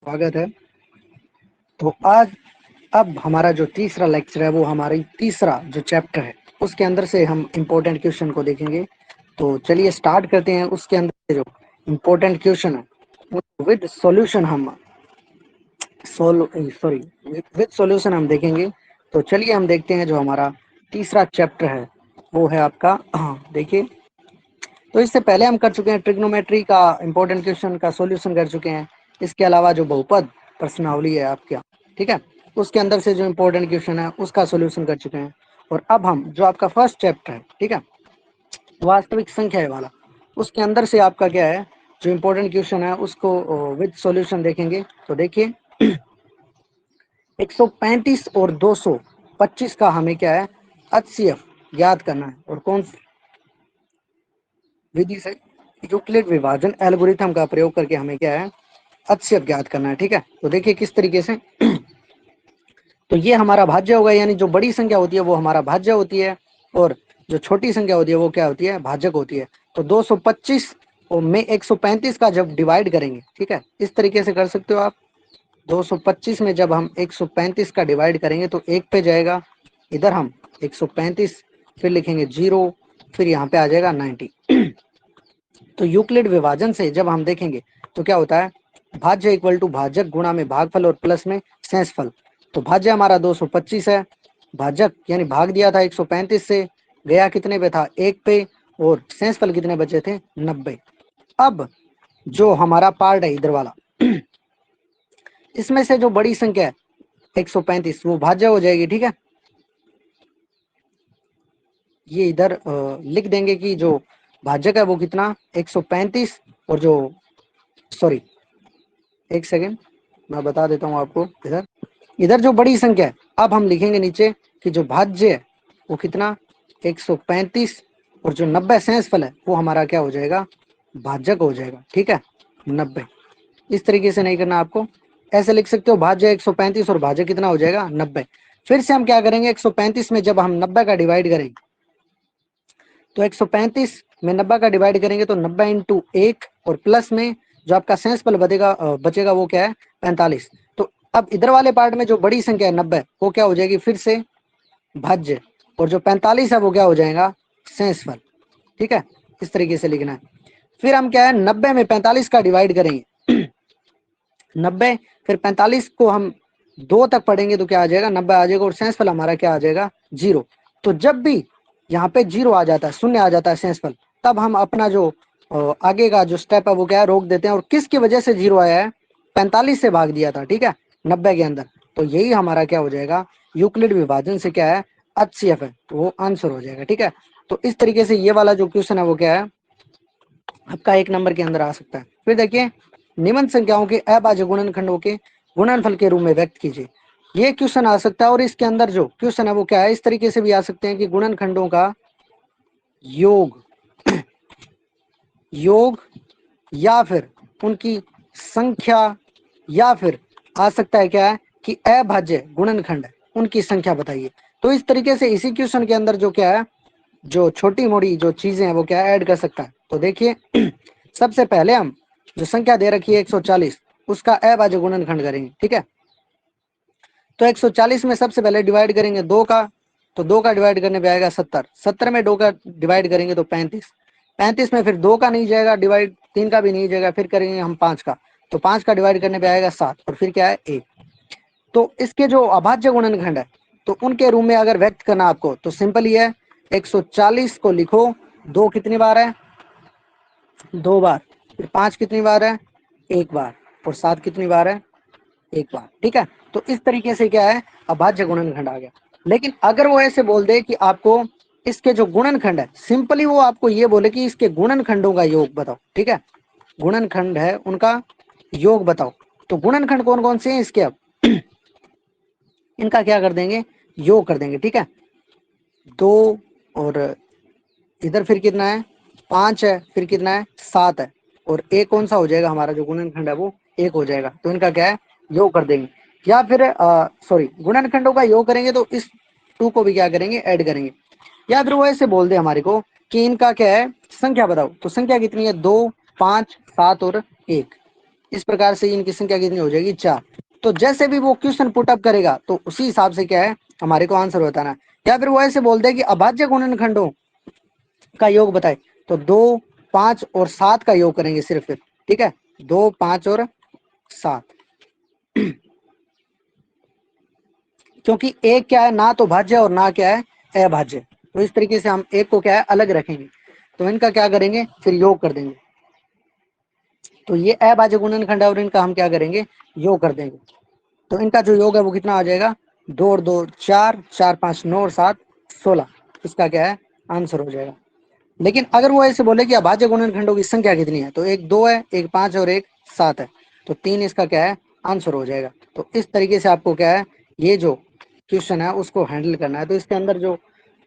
स्वागत है। तो आज अब हमारा जो तीसरा लेक्चर है वो हमारी तीसरा जो चैप्टर है उसके अंदर से हम इम्पोर्टेंट क्वेश्चन को देखेंगे। तो चलिए स्टार्ट करते हैं। उसके अंदर से जो इम्पोर्टेंट क्वेश्चन है विद सॉल्यूशन हम विद सॉल्यूशन हम देखेंगे। तो चलिए हम देखते हैं जो हमारा तीसरा चैप्टर है वो है आपका देखिए। तो इससे पहले हम कर चुके हैं ट्रिग्नोमेट्री का इम्पोर्टेंट क्वेश्चन का सॉल्यूशन कर चुके हैं। इसके अलावा जो बहुपद प्रश्नावली है आपके, ठीक है, उसके अंदर से जो इम्पोर्टेंट क्वेश्चन है उसका सॉल्यूशन कर चुके हैं। और अब हम जो आपका फर्स्ट चैप्टर है, ठीक है, वास्तविक संख्या है वाला, उसके अंदर से आपका क्या है जो इम्पोर्टेंट क्वेश्चन है उसको विद सॉल्यूशन देखेंगे। तो देखिए 135 और 225 का हमें क्या है एचसीएफ याद करना है। और कौन सी विधि से? यूक्लिड विभाजन एल्गोरिथम का प्रयोग करके हमें क्या है एचसीएफ ज्ञात करना है। ठीक है, तो देखिए किस तरीके से। तो ये हमारा भाज्य होगा, यानी जो बड़ी संख्या होती है वो हमारा भाज्य होती है और जो छोटी संख्या होती है वो क्या होती है, भाजक होती है। तो 225 और में 135 का जब डिवाइड करेंगे, ठीक है, इस तरीके से कर सकते हो आप। 225 में जब हम 135 का डिवाइड करेंगे तो एक पे जाएगा, इधर हम 135 फिर लिखेंगे 0, फिर यहाँ पे आ जाएगा 90। तो यूक्लिड विभाजन से जब हम देखेंगे तो क्या होता है, भाज्य इक्वल टू भाजक गुणा में भागफल और प्लस में शेषफल। तो भाज्य हमारा 225 है, भाजक यानी भाग दिया था 135 से, गया कितने पे था, एक पे, और शेषफल कितने बचे थे, 90। अब जो हमारा पार्ट है इधर वाला, इसमें से जो बड़ी संख्या है 135 वो भाज्य हो जाएगी। ठीक है, ये इधर लिख देंगे कि जो भाजक है वो कितना 135, और जो सॉरी एक सेकेंड मैं बता देता हूँ आपको। इधर इधर जो बड़ी संख्या है, अब हम लिखेंगे नीचे कि जो भाज्य है वो कितना 135, और जो 90 शेषफल है वो हमारा क्या हो जाएगा, भाजक हो जाएगा। ठीक है, 90। इस तरीके से नहीं करना आपको, ऐसे लिख सकते हो भाज्य 135 और भाजक कितना हो जाएगा, 90। फिर से हम क्या करेंगे, 135 में जब हम 90 का डिवाइड करेंगे तो 135 में 90 का डिवाइड करेंगे तो 90 इंटू 1, और प्लस में जो आपका शेषफल बचेगा वो क्या है, 45। तो अब इधर वाले पार्ट में जो बड़ी संख्या है 90 वो क्या हो जाएगी फिर से भाज्य, और जो 45 है वो क्या हो जाएगा, शेषफल। ठीक है, इस तरीके से लिखना है। फिर हम क्या है 90 में 45 का डिवाइड करेंगे 90, फिर 45 को हम 2 तक पढ़ेंगे तो क्या आ जाएगा, 90 आ जाएगा, और शेषफल हमारा क्या आ जाएगा, 0। तो जब भी यहाँ पे 0 आ जाता है, शून्य आ जाता है शेषफल, तब हम अपना जो आगे का जो स्टेप है वो क्या है, रोक देते हैं। और किसकी वजह से 0 आया है, 45 से भाग दिया था, ठीक है, 90 के अंदर। तो यही हमारा क्या हो जाएगा, यूक्लिड विभाजन से क्या है, एचसीएफ है, तो वो आंसर हो जाएगा। ठीक है, तो इस तरीके से ये वाला जो क्वेश्चन है वो क्या है, आपका 1 नंबर के अंदर आ सकता है। फिर देखिए निम्न संख्याओं के अभाज्य गुणनखंडों के गुणनफल के रूप में व्यक्त कीजिए। ये क्वेश्चन आ सकता है, और इसके अंदर जो क्वेश्चन है वो क्या है, इस तरीके से भी आ सकते हैं कि गुणनखंडों का योग योग या फिर उनकी संख्या, या फिर आ सकता है क्या है कि अभाज्य गुणनखंड है उनकी संख्या बताइए। तो इस तरीके से इसी क्वेश्चन के अंदर जो क्या है, जो छोटी मोटी जो चीजें हैं वो क्या ऐड कर सकता है। तो देखिए सबसे पहले हम जो संख्या दे रखी है 140 उसका अभाज्य गुणनखंड करेंगे। ठीक है, तो 140 में सबसे पहले डिवाइड करेंगे 2 का, तो 2 का डिवाइड करने पे आएगा 70, 70 में 2 का डिवाइड करेंगे तो 35, 35 में फिर 2 का नहीं जाएगा डिवाइड, 3 का भी नहीं जाएगा, फिर करेंगे हम 5 का, तो 5 का डिवाइड करने पे आएगा 7, और फिर क्या है 1। तो इसके जो अभाज्य गुणनखंड है तो उनके रूप में अगर व्यक्त करना आपको तो सिंपल ही है, 140 को लिखो, 2 कितनी बार है, 2 बार, फिर 5 कितनी बार है, 1 बार, और 7 कितनी बार है, 1 बार। ठीक है, तो इस तरीके से क्या है, अभाज्य गुणनखंड आ गया। लेकिन अगर वो ऐसे बोल दे कि आपको इसके जो गुणनखंड है, सिंपली वो आपको ये बोले कि इसके गुणनखंडों का योग बताओ। ठीक है, गुणनखंड है उनका योग बताओ, तो गुणनखंड कौन कौन से हैं इसके, अब इनका क्या कर देंगे, योग कर देंगे। ठीक है, 2, और इधर फिर कितना है, 5 है, फिर कितना है, 7 है, और एक कौन सा हो जाएगा, हमारा जो गुणनखंड है वो 1 हो जाएगा। तो इनका क्या है, योग कर देंगे। या फिर गुणनखंडों का योग करेंगे तो इस 2 को भी क्या करेंगे, ऐड करेंगे। या फिर वो ऐसे बोल दे हमारे को कि इनका क्या है, संख्या बताओ, तो संख्या कितनी है, 2, 5, 7 और 1। इस प्रकार से इनकी संख्या कितनी हो जाएगी 4। तो जैसे भी वो क्वेश्चन पुट अप करेगा तो उसी हिसाब से क्या है हमारे को आंसर बताना है। या फिर वो ऐसे बोल दे कि अभाज्य गुणनखंडों का योग बताए, तो 2, 5 और 7 का योग करेंगे सिर्फ फिर, ठीक है, 2, 5 और 7। क्योंकि एक क्या है ना तो भाज्य और ना क्या है अभाज्य, तो इस तरीके से हम एक को क्या है अलग रखेंगे, तो इनका क्या करेंगे फिर योग कर देंगे। तो ये अभाज्य गुणनखंड है और इनका हम क्या करेंगे योग कर देंगे। तो इनका जो योग है वो कितना आ जाएगा 2 और 2 4, 4 5 9 और 7 16, इसका क्या है आंसर हो जाएगा। लेकिन अगर वो ऐसे बोले कि अभाज्य गुणनखंडों की संख्या कितनी है, तो एक 2 है, एक 5 और एक 7 है, तो 3 इसका क्या है आंसर हो जाएगा। तो इस तरीके से आपको क्या है ये जो क्वेश्चन है उसको हैंडल करना है। तो इसके अंदर जो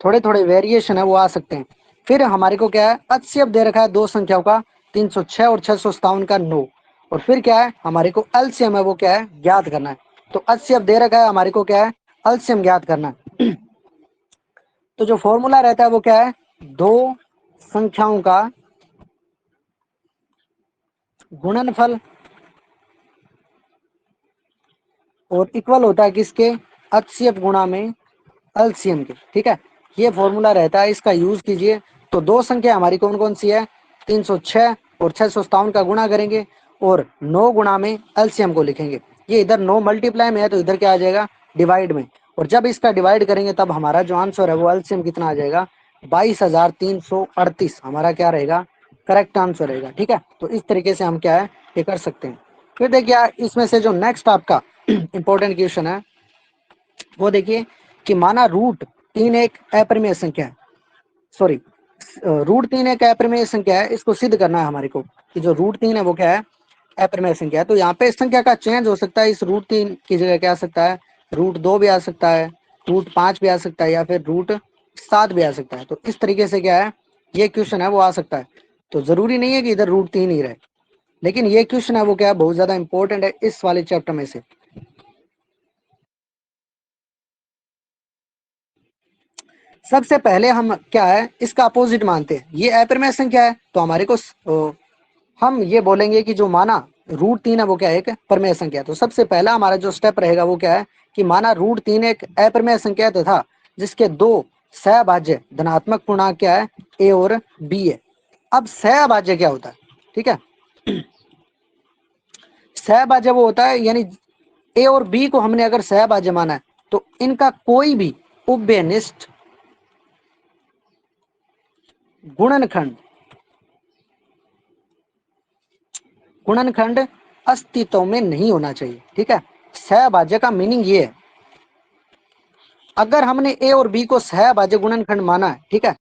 थोड़े थोड़े वेरिएशन है वो आ सकते हैं। फिर हमारे को क्या है अच्यव दे रखा है दो संख्याओं का 306 और 657 का 9, और फिर क्या है हमारे को एलसीएम है वो क्या है ज्ञात करना है। तो अच्यव दे रखा है हमारे को क्या है एलसीएम ज्ञात करना है। तो जो फॉर्मूला रहता है वो क्या है दो संख्याओं का गुणनफल और इक्वल होता है किसके अच्यव गुणा में एलसीएम के, ठीक है, ये फॉर्मूला रहता है, इसका यूज कीजिए। तो दो संख्या हमारी कौन कौन सी है 306 और 657 का गुणा करेंगे और 9 गुणा में एलसीएम को लिखेंगे। ये इधर 9 मल्टीप्लाई में है तो इधर क्या आ जाएगा डिवाइड में, और जब इसका डिवाइड करेंगे तब हमारा जो आंसर है वो एलसीएम कितना आ जाएगा 22,338 हमारा क्या रहेगा करेक्ट आंसर रहेगा, ठीक है। तो इस तरीके से हम क्या है ये कर सकते हैं। फिर देखिए इसमें से जो नेक्स्ट आपका इंपॉर्टेंट क्वेश्चन है वो देखिए कि माना रूट 3 एक अपरिमेय संख्या है, सॉरी रूट 3 एक अपरिमेय संख्या है, इसको सिद्ध करना है हमारे को कि जो रूट 3 है वो क्या है अपरिमेय संख्या है। तो यहाँ पे इस संख्या का चेंज हो सकता है, इस रूट 3 की जगह क्या आ सकता है रूट 2 भी आ सकता है, रूट 5 भी आ सकता है, या फिर रूट 7 भी आ सकता है। तो इस तरीके से क्या है ये क्वेश्चन है वो आ सकता है। तो जरूरी नहीं है कि इधर रूट 3 ही रहे, लेकिन ये क्वेश्चन है वो क्या है बहुत ज्यादा इंपॉर्टेंट है इस वाले चैप्टर में से। सबसे पहले हम क्या है इसका अपोजिट मानते हैं, ये अपरिमेय संख्या है तो हमारे को हम ये बोलेंगे कि जो माना रूट 3 है वो क्या है एक परिमेय संख्या है। तो सबसे पहला हमारा जो स्टेप रहेगा वो क्या है कि माना रूट 3 एक अपरिमेय संख्या है तथा जिसके दो सहभाज्य धनात्मक पूर्णांक क्या है ए और बी है। अब सहभाज्य क्या होता है, ठीक है, सहभाज्य वो होता है यानी ए और बी को हमने अगर सहभाज्य माना है तो इनका कोई भी उभयनिष्ठ गुणनखंड गुणनखंड अस्तित्व में नहीं होना चाहिए, ठीक है। सहभाज्य का मीनिंग ये है अगर हमने ए और बी को सहभाज्य गुणनखंड माना है, ठीक है,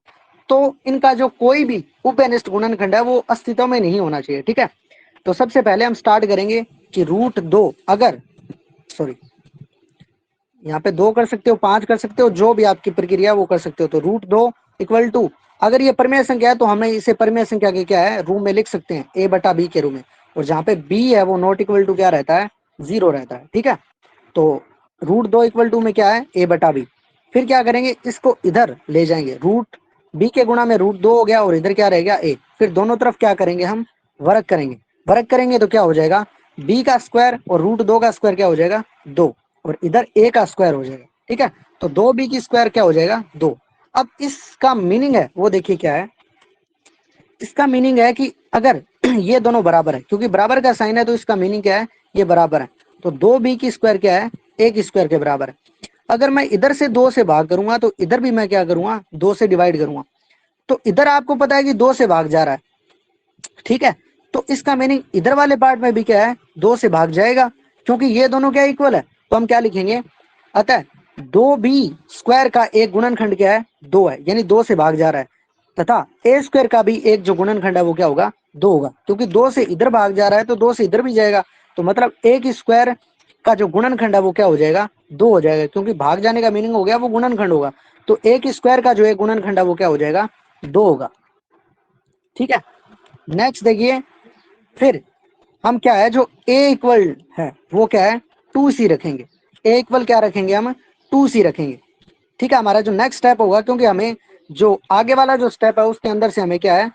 तो इनका जो कोई भी उभयनिष्ठ गुणनखंड है वो अस्तित्व में नहीं होना चाहिए, ठीक है। तो सबसे पहले हम स्टार्ट करेंगे कि रूट 2 अगर सॉरी यहाँ पे 2 कर सकते हो 5 कर सकते हो जो भी आपकी प्रक्रिया वो कर सकते हो। तो रूट 2 इक्वल टू अगर ये परिमेय संख्या है तो हमें इसे परिमेय संख्या के क्या है रूप में लिख सकते हैं ए बटा बी के रूप में, और जहाँ पे बी है वो नॉट इक्वल टू क्या रहता है 0 रहता है, ठीक है। तो रूट 2 इक्वल टू में क्या है ए बटा बी, फिर क्या करेंगे इसको इधर ले जाएंगे रूट बी के गुणा में रूट 2 हो गया और इधर क्या रहेगा ए, फिर दोनों तरफ क्या करेंगे हम वर्ग करेंगे, वर्ग करेंगे तो क्या हो जाएगा बी का स्क्वायर और रूट 2 का स्क्वायर क्या हो जाएगा 2, और इधर ए का स्क्वायर हो जाएगा, ठीक है। तो 2 बी की स्क्वायर क्या हो जाएगा 2। अब इसका मीनिंग है वो देखिए क्या है, इसका मीनिंग है कि अगर ये दोनों बराबर है, क्योंकि बराबर का साइन है तो इसका मीनिंग क्या है ये बराबर है, तो 2 बी की स्क्वायर क्या है ए की स्क्वायर के बराबर है। अगर मैं इधर से 2 से भाग करूंगा तो इधर भी मैं क्या करूंगा 2 से डिवाइड करूंगा, तो इधर आपको पता है कि 2 से भाग जा रहा है, ठीक है। तो इसका मीनिंग इधर वाले पार्ट में भी क्या है 2 से भाग जाएगा, क्योंकि ये दोनों क्या इक्वल है। तो हम क्या लिखेंगे अतः 2b² का एक गुणनखंड क्या है 2 है, यानी 2 से भाग जा रहा है, तथा a² का भी एक जो गुणनखंड है वो क्या होगा 2 होगा, क्योंकि 2 से इधर भाग जा रहा है तो 2 से इधर भी जाएगा, तो मतलब a की स्क्वायर का जो गुणनखंड है वो क्या हो जाएगा 2 हो जाएगा, क्योंकि भाग जाने का मीनिंग हो गया वो गुणनखंड होगा। तो a की स्क्वायर का जो एक गुणनखंड है वो क्या हो जाएगा 2 होगा, ठीक है। नेक्स्ट देखिए फिर हम क्या है जो a इक्वल है वो क्या है 2c रखेंगे, a इक्वल क्या रखेंगे हम 2c रखेंगे, ठीक है। हमारा जो नेक्स्ट स्टेप होगा, क्योंकि हमें जो आगे वाला जो स्टेप है उसके अंदर से हमें क्या है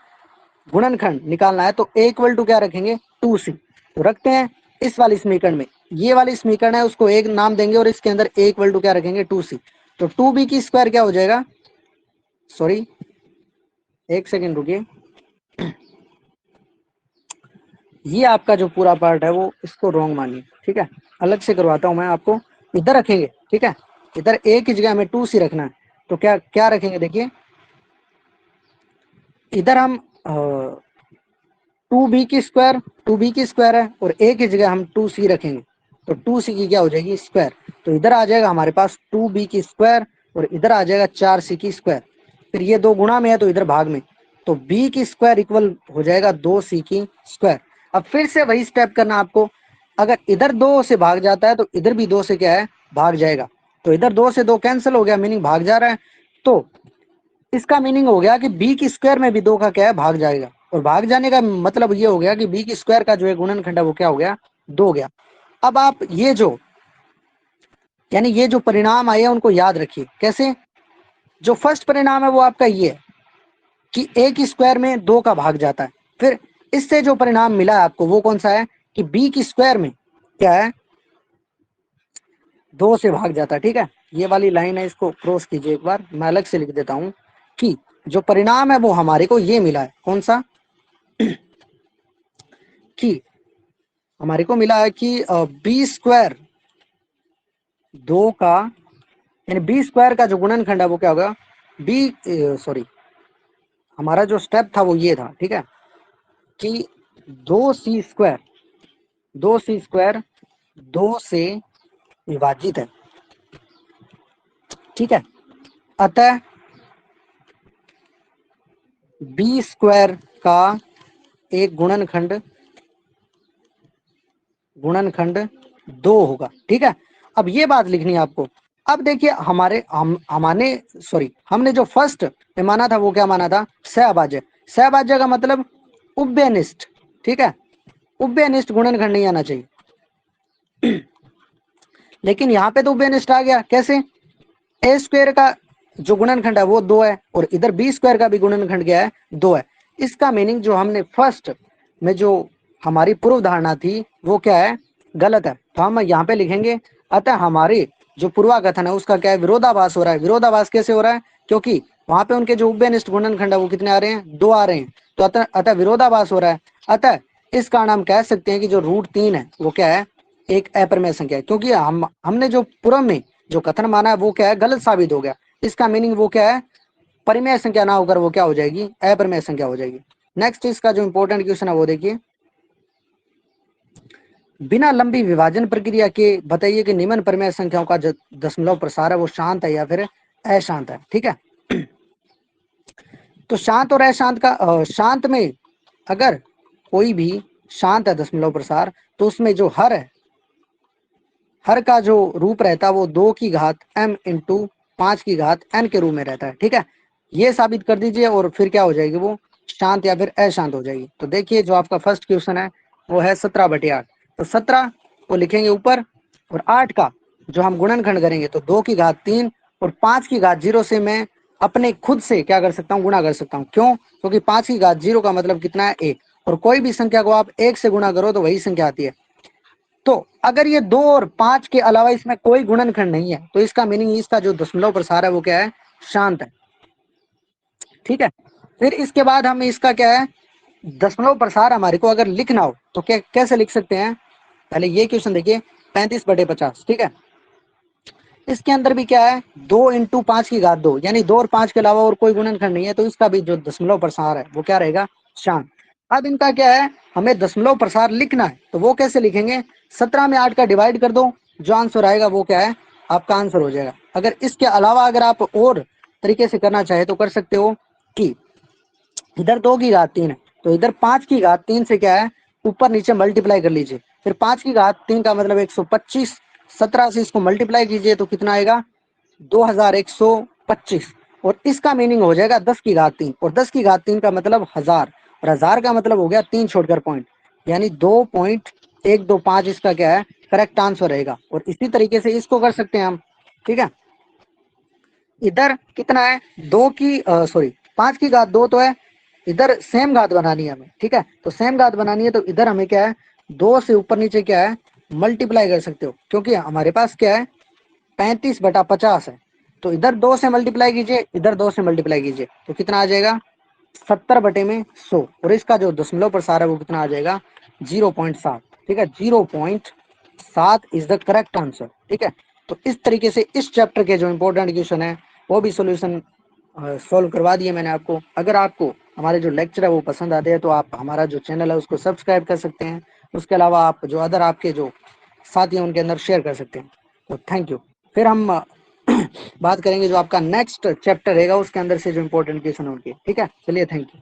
गुणनखंड निकालना है, तो a इक्वल टू क्या रखेंगे 2c, तो रखते हैं इस वाली समीकरण में, ये वाली समीकरण है उसको एक नाम देंगे और इसके अंदर ए इक्वल टू क्या रखेंगे 2c। तो 2b की स्क्वायर क्या हो जाएगा, सॉरी एक सेकेंड रुकिए, ये आपका जो पूरा पार्ट है वो इसको रॉन्ग मानिए, ठीक है, अलग से करवाता हूं मैं आपको। इधर रखेंगे, ठीक है, इधर ए की जगह हमें 2c रखना है। तो क्या क्या रखेंगे, देखिए इधर हम 2b की स्क्वायर है और a की जगह हम 2c रखेंगे, तो 2c की क्या हो जाएगी स्क्वायर। तो इधर आ जाएगा हमारे पास 2b की स्क्वायर और इधर आ जाएगा 4c की स्क्वायर। फिर ये दो गुणा में है तो इधर भाग में, तो b की स्क्वायर इक्वल हो जाएगा 2c की स्क्वायर। अब फिर से वही स्टेप करना आपको, अगर इधर 2 से भाग जाता है तो इधर भी 2 से क्या है भाग जाएगा। तो इधर 2 से 2 कैंसिल हो गया, मीनिंग भाग जा रहा है। तो इसका मीनिंग हो गया कि बी की स्क्वायर में भी 2 का क्या है भाग जाएगा, और भाग जाने का मतलब ये हो गया कि बी की स्क्वायर का जो है गुणनखंड है वो क्या हो गया 2 हो गया। अब आप ये जो यानी ये जो परिणाम आए हैं उनको याद रखिए कैसे। जो फर्स्ट परिणाम है वो आपका ये है कि ए की स्क्वायर में 2 का भाग जाता है। फिर इससे जो परिणाम मिला है आपको वो कौन सा है कि बी की स्क्वायर में क्या है 2 से भाग जाता है, ठीक है। ये वाली लाइन है, इसको क्रॉस कीजिए एक बार, मैं अलग से लिख देता हूं कि जो परिणाम है वो हमारे को ये मिला है, कौन सा कि हमारे को मिला है कि बी स्क्वायर 2 का यानी बी स्क्वायर का जो गुणनखंड है वो क्या होगा बी, सॉरी हमारा जो स्टेप था वो ये था, ठीक है, कि 2c स्क्वायर 2 से विभाजित है, ठीक है। अतः बी स्क्वायर का एक गुणनखंड 2 होगा, ठीक है। अब ये बात लिखनी है आपको। अब देखिए हमने जो फर्स्ट में माना था वो क्या माना था सहभाज्य। सहभाज्य का मतलब उभयनिष्ठ, ठीक है, उभयनिष्ठ गुणनखंड नहीं आना चाहिए लेकिन यहाँ पे तो उभयनिष्ठ आ गया, कैसे ए स्क्वायर का जो गुणनखंड है वो 2 है और इधर बी स्क्वायर का भी गुणनखंड क्या है 2 है। इसका मीनिंग जो हमने फर्स्ट में जो हमारी पूर्व धारणा थी वो क्या है गलत है। तो हम यहाँ पे लिखेंगे अतः हमारे जो पूर्वाकथन है उसका क्या है विरोधाभास हो रहा है। विरोधाभास कैसे हो रहा है, क्योंकि वहां पे उनके जो उभयनिष्ठ गुणनखंड है वो कितने आ रहे हैं 2 आ रहे हैं, तो अतः विरोधाभास हो रहा है। अतः इस कारण हम कह सकते हैं कि जो √3 है वो क्या है एक अप्रमेय संख्या है, क्योंकि हमने जो पूर्व में जो कथन माना है वो क्या है गलत साबित हो गया। इसका मीनिंग वो क्या है परिमेय संख्या ना होकर वो क्या हो जाएगी अप्रमेय संख्या हो जाएगी। नेक्स्ट इसका जो इंपॉर्टेंट क्वेश्चन है वो देखिए, बिना लंबी विभाजन प्रक्रिया के बताइए कि निम्न परिमेय संख्याओं का जो दशमलव प्रसार है वो शांत है या फिर अशांत है, ठीक है। तो शांत और अशांत का शांत में अगर कोई भी शांत है दशमलव प्रसार तो उसमें जो हर है हर का जो रूप रहता है वो 2 की घात m इंटू 5 की घात n के रूप में रहता है, ठीक है। ये साबित कर दीजिए और फिर क्या हो जाएगी वो शांत या फिर अशांत हो जाएगी। तो देखिए जो आपका फर्स्ट क्वेश्चन है वो है 17/8। तो 17 को लिखेंगे ऊपर और 8 का जो हम गुणनखंड करेंगे तो 2 की घात 3 और 5 की घात 0 से मैं अपने खुद से क्या कर सकता हूँ गुणा कर सकता हूँ। क्यों, क्योंकि 5 की घात 0 का मतलब कितना है 1 और कोई भी संख्या को आप 1 से गुणा करो तो वही संख्या आती है। तो अगर ये 2 और 5 के अलावा इसमें कोई गुणनखंड नहीं है तो इसका मीनिंग इसका जो दशमलव प्रसार है वो क्या है शांत है, ठीक है। फिर इसके बाद हम इसका क्या है दशमलव प्रसार हमारे को अगर लिखना हो तो क्या कैसे लिख सकते हैं, पहले ये क्वेश्चन देखिए 35/50, ठीक है। इसके अंदर भी क्या है 2 इंटू 5 की घात 2 यानी 2 और 5 के अलावा और कोई गुणनखंड नहीं है तो इसका भी जो दशमलव प्रसार है वो क्या रहेगा शांत। अब इनका क्या है हमें दशमलव प्रसार लिखना है तो वो कैसे लिखेंगे 17 में 8 का डिवाइड कर दो, जो आंसर आएगा वो क्या है आपका आंसर हो जाएगा। अगर इसके अलावा अगर आप और तरीके से करना चाहे तो कर सकते हो कि इधर 2 की घात 3 है तो इधर 5 की घात 3 से क्या है ऊपर नीचे मल्टीप्लाई कर लीजिए, फिर 5 की घात 3 का मतलब 125, 17 से इसको मल्टीप्लाई कीजिए तो कितना आएगा 2125 और इसका मीनिंग हो जाएगा 10 की घात 3 और 10 की घात 3 का मतलब 1000 और 1000 का मतलब हो गया 3 छोड़कर पॉइंट यानी 2.125 इसका क्या है करेक्ट आंसर रहेगा। और इसी तरीके से इसको कर सकते हैं हम, ठीक है। इधर कितना है 2 की सॉरी 5 की घात 2 तो है, इधर सेम घात बनानी है हमें, ठीक है। तो सेम घात बनानी है तो इधर हमें क्या है 2 से ऊपर नीचे क्या है, मल्टीप्लाई कर सकते हो, क्योंकि हमारे पास क्या है 35/50 है। तो इधर 2 से मल्टीप्लाई कीजिए, इधर 2 से मल्टीप्लाई कीजिए, तो कितना आ जाएगा 70/100। और इसका जो दशमलव प्रसार है वो कितना आ जाएगा 0.7। ठीक है, 0.7 इज द करेक्ट आंसर। ठीक है, तो इस तरीके से इस चैप्टर के जो इंपॉर्टेंट क्वेश्चन है वो भी सोल्यूशन सॉल्व करवा दिए मैंने आपको। अगर आपको हमारे जो लेक्चर है वो पसंद आते हैं तो आप हमारा जो चैनल है उसको सब्सक्राइब कर सकते हैं। उसके अलावा आप जो अदर आपके जो साथी हैं उनके अंदर शेयर कर सकते हैं। तो थैंक यू। फिर हम बात करेंगे जो आपका नेक्स्ट चैप्टर रहेगा उसके अंदर से जो इंपॉर्टेंट क्वेश्चन है उनके। ठीक है, चलिए, थैंक यू।